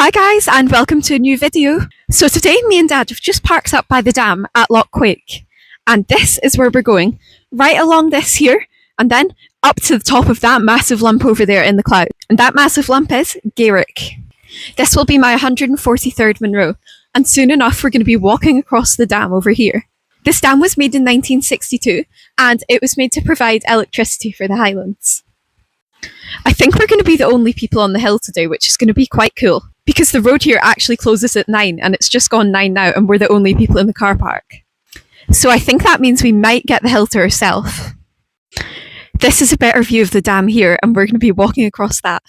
Hi guys, and welcome to a new video. So today me and Dad have just parked up by the dam at Loch Quake, and this is where we're going. Right along this here, and then up to the top of that massive lump over there in the cloud. And that massive lump is Gairich. This will be my 143rd Munro, and soon enough we're going to be walking across the dam over here. This dam was made in 1962, and it was made to provide electricity for the highlands. I think we're going to be the only people on the hill today, which is going to be quite cool. Because the road here actually closes at 9 and it's just gone 9 now and we're the only people in the car park. So I think that means we might get the hill to ourselves. This is a better view of the dam here and we're going to be walking across that.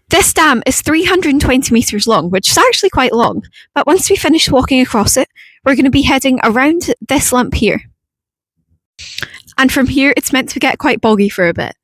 This dam is 320 metres long, which is actually quite long, but once we finish walking across it, we're going to be heading around this lump here. And from here, it's meant to get quite boggy for a bit.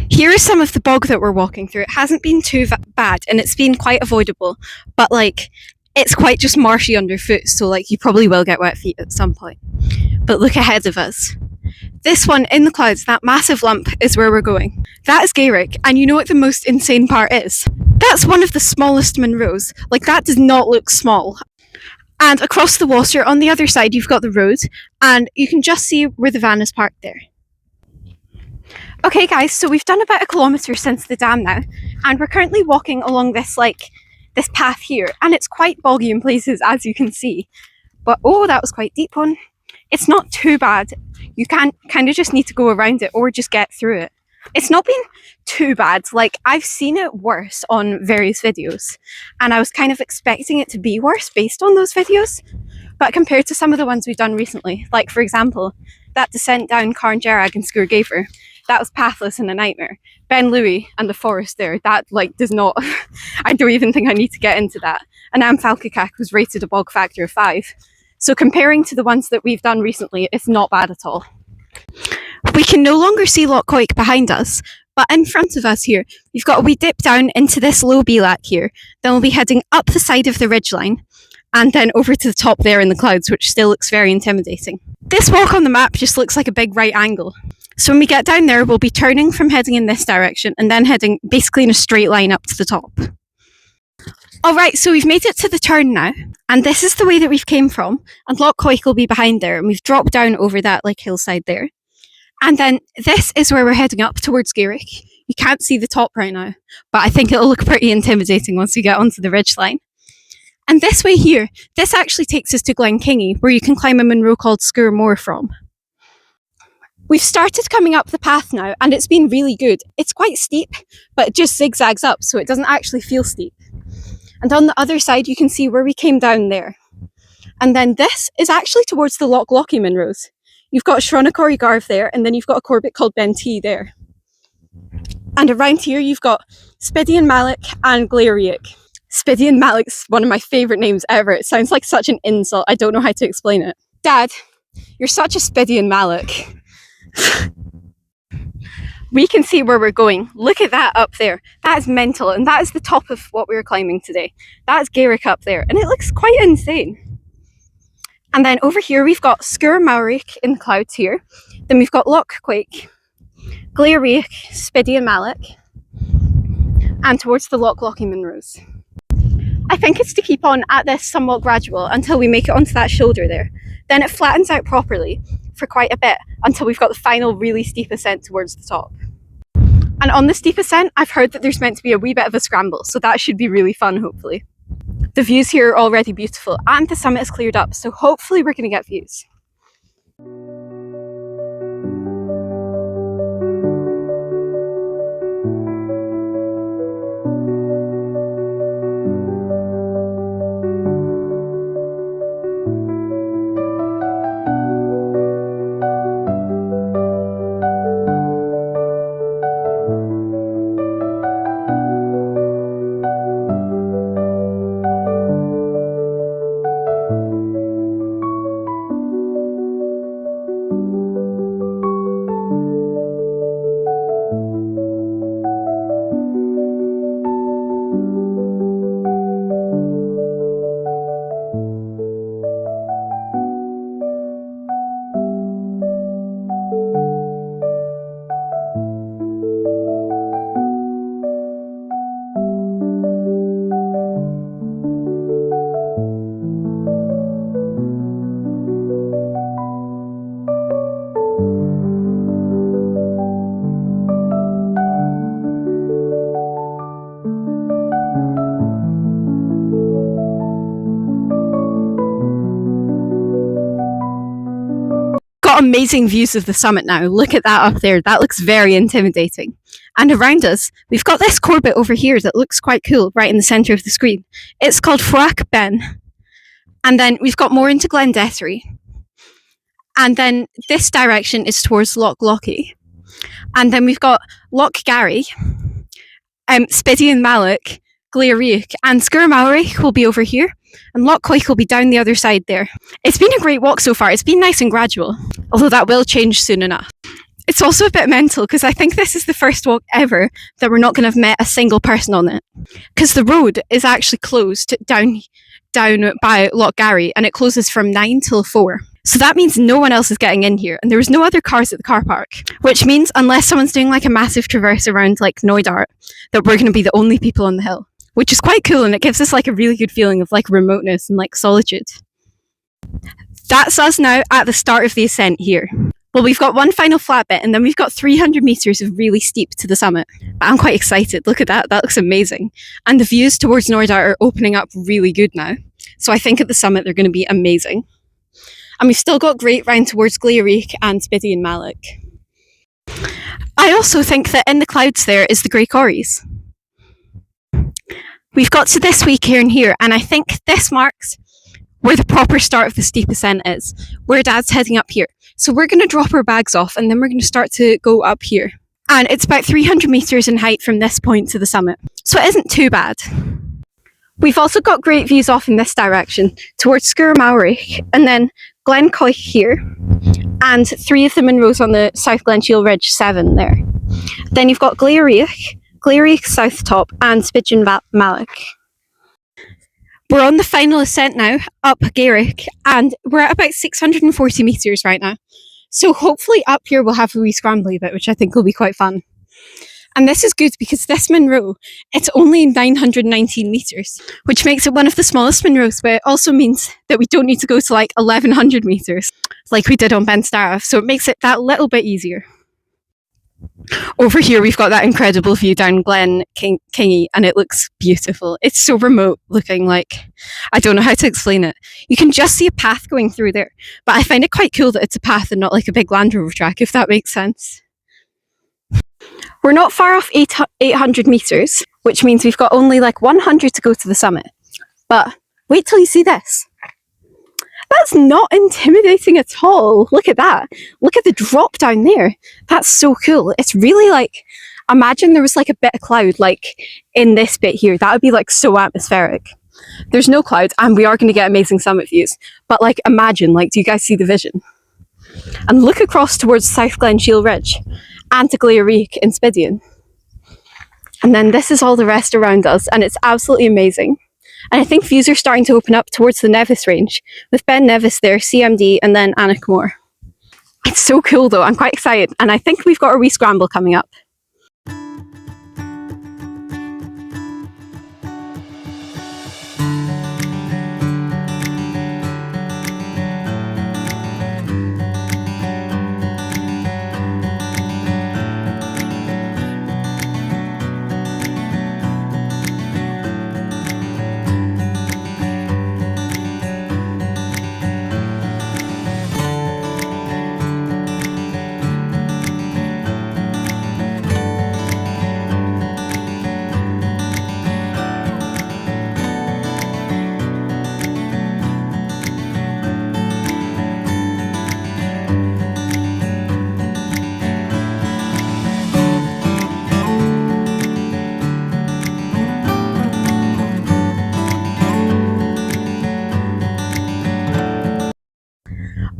Here is some of the bog that we're walking through. It hasn't been too bad and it's been quite avoidable, but it's quite just marshy underfoot, so you probably will get wet feet at some point. But look ahead of us. This one in the clouds, that massive lump, is where we're going. That is Gairich, and you know what the most insane part is? That's one of the smallest Munros. That does not look small. And across the water on the other side you've got the road, and you can just see where the van is parked there. Okay guys, so we've done about a kilometre since the dam now, and we're currently walking along this this path here, and it's quite boggy in places as you can see. But oh, that was quite deep one. It's not too bad. You can kind of just need to go around it or just get through it. It's not been too bad. I've seen it worse on various videos, and I was kind of expecting it to be worse based on those videos. But compared to some of the ones we've done recently, for example, that descent down Gairich and Gairich, that was pathless and a nightmare. Ben Louis and the forest there, that does not, I don't even think I need to get into that. And Falkakak was rated a bog factor of 5. So comparing to the ones that we've done recently, it's not bad at all. We can no longer see Loch Quake behind us, but in front of us here, we've got a wee dip down into this low bilac here. Then we'll be heading up the side of the ridgeline, and then over to the top there in the clouds, which still looks very intimidating. This walk on the map just looks like a big right angle. So when we get down there, we'll be turning from heading in this direction and then heading basically in a straight line up to the top. Alright, so we've made it to the turn now, and this is the way that we've came from, and Loch Quake will be behind there, and we've dropped down over that hillside there. And then this is where we're heading up towards Gairich. You can't see the top right now, but I think it'll look pretty intimidating once we get onto the ridgeline. And this way here, this actually takes us to Glenkingy, where you can climb a Munro called Sgurr Moor from. We've started coming up the path now, and it's been really good. It's quite steep, but it just zigzags up, so it doesn't actually feel steep. And on the other side, you can see where we came down there. And then this is actually towards the Loch Lochy Munros. You've got Shronacorry Garv there, and then you've got a corbett called Bentee there. And around here, you've got Spidian Malik and Gairich. Spidian Malik's one of my favourite names ever. It sounds like such an insult. I don't know how to explain it. Dad, you're such a Spidian Malik. We can see where we're going. Look at that up there. That is mental, and that is the top of what we were climbing today. That is Gairich up there, and it looks quite insane. And then over here we've got Sgurr Moorich in the clouds here. Then we've got Loch Quake, Gairich, Spidian Malik, and towards the Loch Lochy Munros. I think it's to keep on at this somewhat gradual until we make it onto that shoulder there. Then it flattens out properly for quite a bit until we've got the final really steep ascent towards the top. And on the steep ascent, I've heard that there's meant to be a wee bit of a scramble, so that should be really fun, hopefully. The views here are already beautiful, and the summit is cleared up, so hopefully we're going to get views. Got amazing views of the summit now. Look at that up there. That looks very intimidating. And around us, we've got this corbett over here that looks quite cool right in the centre of the screen. It's called Froach Ben. And then we've got more into Glendethry. And then this direction is towards Loch Lochy. And then we've got Loch Gairich, Spidian Malach, Gairich, and Sgurr will be over here, and Loch Coich will be down the other side there. It's been a great walk so far. It's been nice and gradual, although that will change soon enough. It's also a bit mental because I think this is the first walk ever that we're not going to have met a single person on it, because the road is actually closed down by Loch Gairich, and it closes from 9 till 4. So that means no one else is getting in here, and there was no other cars at the car park, which means unless someone's doing like a massive traverse around like Neudart, that we're going to be the only people on the hill, which is quite cool, and it gives us like a really good feeling of like remoteness and like solitude. That's us now at the start of the ascent here. Well, we've got one final flat bit, and then we've got 300 metres of really steep to the summit. But I'm quite excited. Look at that. That looks amazing. And the views towards Neudart are opening up really good now. So I think at the summit they're going to be amazing. And we've still got great round towards Gairich and Spidian Malach. I also think that in the clouds there is the Grey Corries. We've got to this wee cairn here, and I think this marks where the proper start of the steep ascent is, where Dad's heading up here. So we're going to drop our bags off, and then we're going to start to go up here. And it's about 300 metres in height from this point to the summit, so it isn't too bad. We've also got great views off in this direction, towards Sgurr and then Glen Coich here, and 3 of the Munros on the South Glenshiel Ridge 7 there. Then you've got Gairich South Top, and Spidian Malach. We're on the final ascent now, up Gairich, and we're at about 640 metres right now. So hopefully up here we'll have a wee scrambly bit, which I think will be quite fun. And this is good because this Munro, it's only 919 metres, which makes it one of the smallest Munros, but it also means that we don't need to go to like 1100 metres, like we did on Ben Staraf, so it makes it that little bit easier. Over here we've got that incredible view down Glen Kingy, and it looks beautiful. It's so remote looking, like, I don't know how to explain it. You can just see a path going through there, but I find it quite cool that it's a path and not like a big Land Rover track, if that makes sense. We're not far off 800 metres, which means we've got only like 100 to go to the summit. But wait till you see this. That's not intimidating at all. Look at that. Look at the drop down there. That's so cool. It's really like, imagine there was like a bit of cloud like in this bit here. That would be like so atmospheric. There's no cloud, and we are going to get amazing summit views. But like imagine, like, do you guys see the vision? And look across towards South Glenshiel Ridge and to Gairich and Spidian. And then this is all the rest around us, and it's absolutely amazing. And I think views are starting to open up towards the Nevis range, with Ben Nevis there, CMD, and then Annickmore. It's so cool though, I'm quite excited, and I think we've got a wee scramble coming up.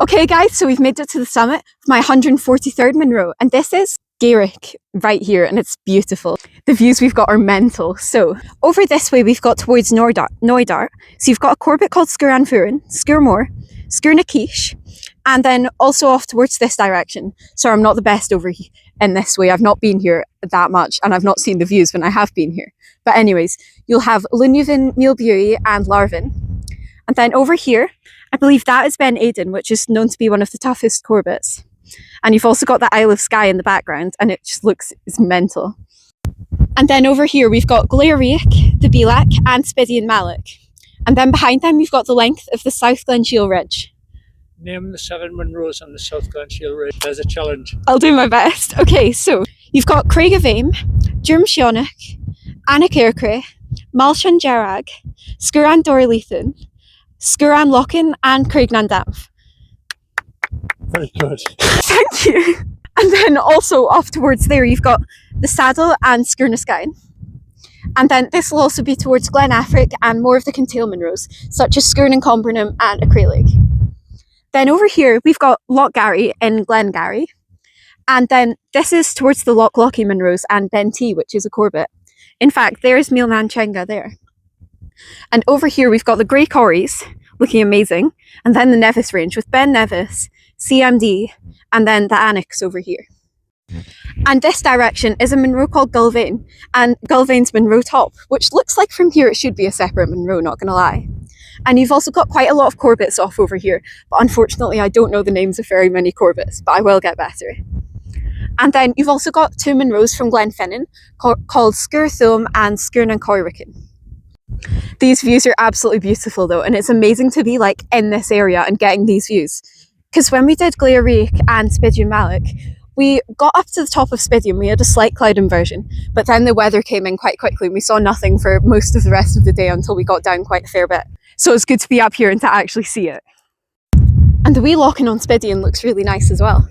Okay guys, so we've made it to the summit of my 143rd Munro, and this is Gairich right here, and it's beautiful. The views we've got are mental. So over this way we've got towards Noidart. So you've got a corbett called Scuran Furin, Skurmore, Skurnakish, and then also off towards this direction. So I'm not the best over in this way. I've not been here that much, and I've not seen the views when I have been here. But anyways, you'll have Lunuvin, Milbury and Larvin. And then over here, I believe that is Ben Aidan, which is known to be one of the toughest corbets. And you've also got the Isle of Skye in the background, and it just looks, it's mental. And then over here we've got Gairich, the Belak, and Spiddy and Malak. And then behind them you've got the length of the South Glenshiel Ridge. Name the 7 Munros on the South Glenshiel Ridge. There's a challenge. I'll do my best. Okay, so you've got Craig of Aim, Dermshionach, Anacaircray, Malshan Gerag, Scuran Dorlethan, Scuran Lochin, and Craig Nandamf. Very good. Thank you. And then also off towards there you've got the Saddle and Skirnaskine. And then this will also be towards Glen Affric and more of the Kintail Munros, such as Skirn and Comburnham and Acralig. Then over here we've got Loch Garry in Glengarry. And then this is towards the Loch Lochy Munros and Ben T, which is a corbett. In fact, there's Milnanchenga there. And over here we've got the Grey Corries, looking amazing, and then the Nevis range with Ben Nevis, CMD, and then the Annex over here. And this direction is a Munro called Gulvain, and Gulvain's Munro Top, which looks like from here it should be a separate Munro, not gonna lie. And you've also got quite a lot of corbets off over here, but unfortunately I don't know the names of very many corbets, but I will get better. And then you've also got 2 Munros from Glenfinnan called Skirthulm and Skirnancoirican. These views are absolutely beautiful though, and it's amazing to be like in this area and getting these views. Because when we did Gairich and Spidium Malak, we got up to the top of Spidium, we had a slight cloud inversion, but then the weather came in quite quickly and we saw nothing for most of the rest of the day until we got down quite a fair bit. So it's good to be up here and to actually see it. And the wee lochin on Spidium looks really nice as well.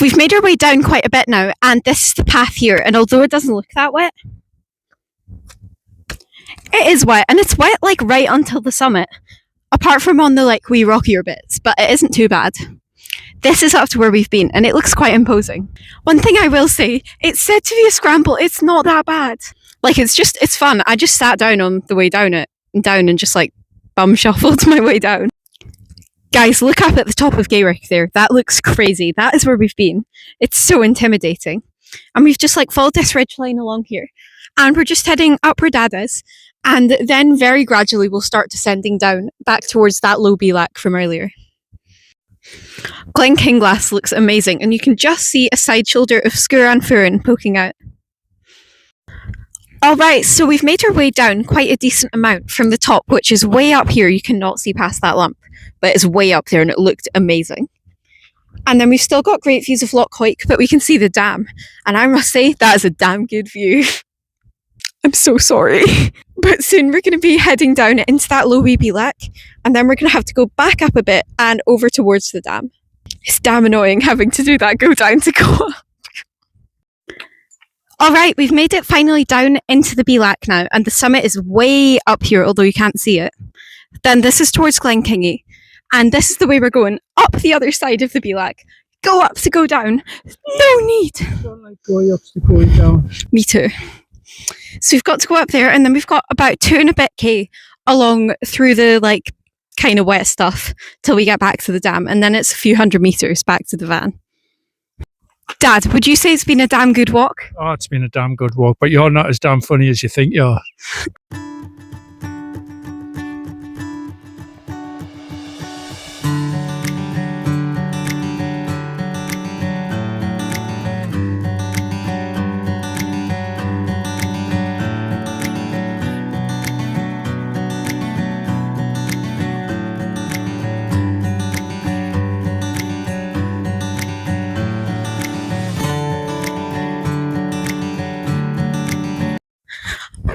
We've made our way down quite a bit now, and this is the path here, and although it doesn't look that wet, it is wet, and it's wet like right until the summit, apart from on the like wee rockier bits, but it isn't too bad. This is up to where we've been, and it looks quite imposing. One thing I will say, it's said to be a scramble. It's not that bad. Like, it's fun. I just sat down on the way down and just like bum shuffled my way down. Guys, look up at the top of Gairich there. That looks crazy. That is where we've been. It's so intimidating. And we've just like followed this ridge line along here. And we're just heading up where Dad is. And then very gradually we'll start descending down back towards that low Bilac from earlier. Glen Kinglass looks amazing, and you can just see a side shoulder of Scuran Furin poking out. Alright, so we've made our way down quite a decent amount from the top, which is way up here. You cannot see past that lump, but it's way up there and it looked amazing. And then we've still got great views of Loch Hoyk, but we can see the dam. And I must say, that is a damn good view. I'm so sorry. But soon we're going to be heading down into that low wee Bilac, and then we're going to have to go back up a bit and over towards the dam. It's damn annoying having to do that go down to go up. Alright, we've made it finally down into the Bilac now, and the summit is way up here, although you can't see it. Then this is towards Glenkingie, and this is the way we're going, up the other side of the Bilac. Go up to go down. No need. I don't like going up to going down. Me too. So we've got to go up there, and then we've got about 2 and a bit K along through the like kind of wet stuff till we get back to the dam, and then it's a few hundred meters back to the van. Dad, would you say it's been a damn good walk? Oh, it's been a damn good walk, but you're not as damn funny as you think you are.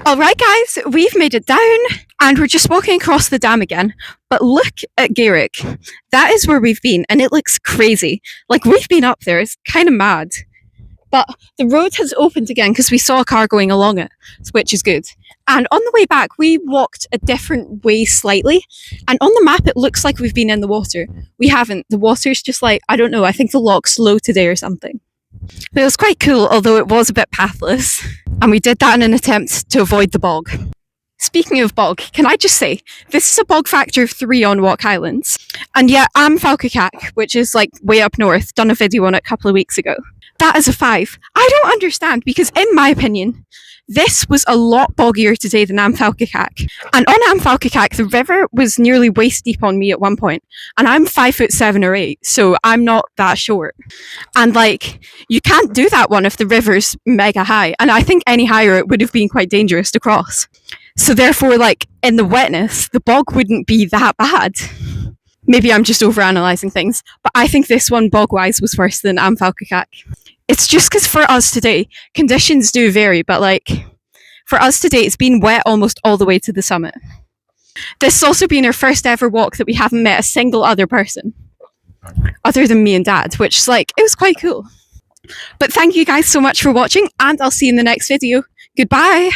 Alright guys, we've made it down and we're just walking across the dam again, but look at Gairich. That is where we've been and it looks crazy. Like, we've been up there, it's kind of mad. But the road has opened again because we saw a car going along it, which is good. And on the way back, we walked a different way slightly, and on the map it looks like we've been in the water. We haven't. The water's just like, I don't know, I think the loch's low today or something. But it was quite cool, although it was a bit pathless. And we did that in an attempt to avoid the bog. Speaking of bog, can I just say, this is a bog factor of 3 on Walk Highlands. And yet, Falkirk, which is like way up north, done a video on it a couple of weeks ago. That is a 5. I don't understand, because in my opinion, this was a lot boggier today than Falkirk. And on Falkirk, the river was nearly waist deep on me at one point, and I'm 5'7" or 8, so I'm not that short. And like, you can't do that one if the river's mega high, and I think any higher it would have been quite dangerous to cross. So therefore, like, in the wetness, the bog wouldn't be that bad. Maybe I'm just overanalyzing things, but I think this one bog-wise was worse than Falkirk. It's just because for us today, conditions do vary, but like, for us today, it's been wet almost all the way to the summit. This has also been our first ever walk that we haven't met a single other person, other than me and Dad, which is like, it was quite cool. But thank you guys so much for watching, and I'll see you in the next video. Goodbye!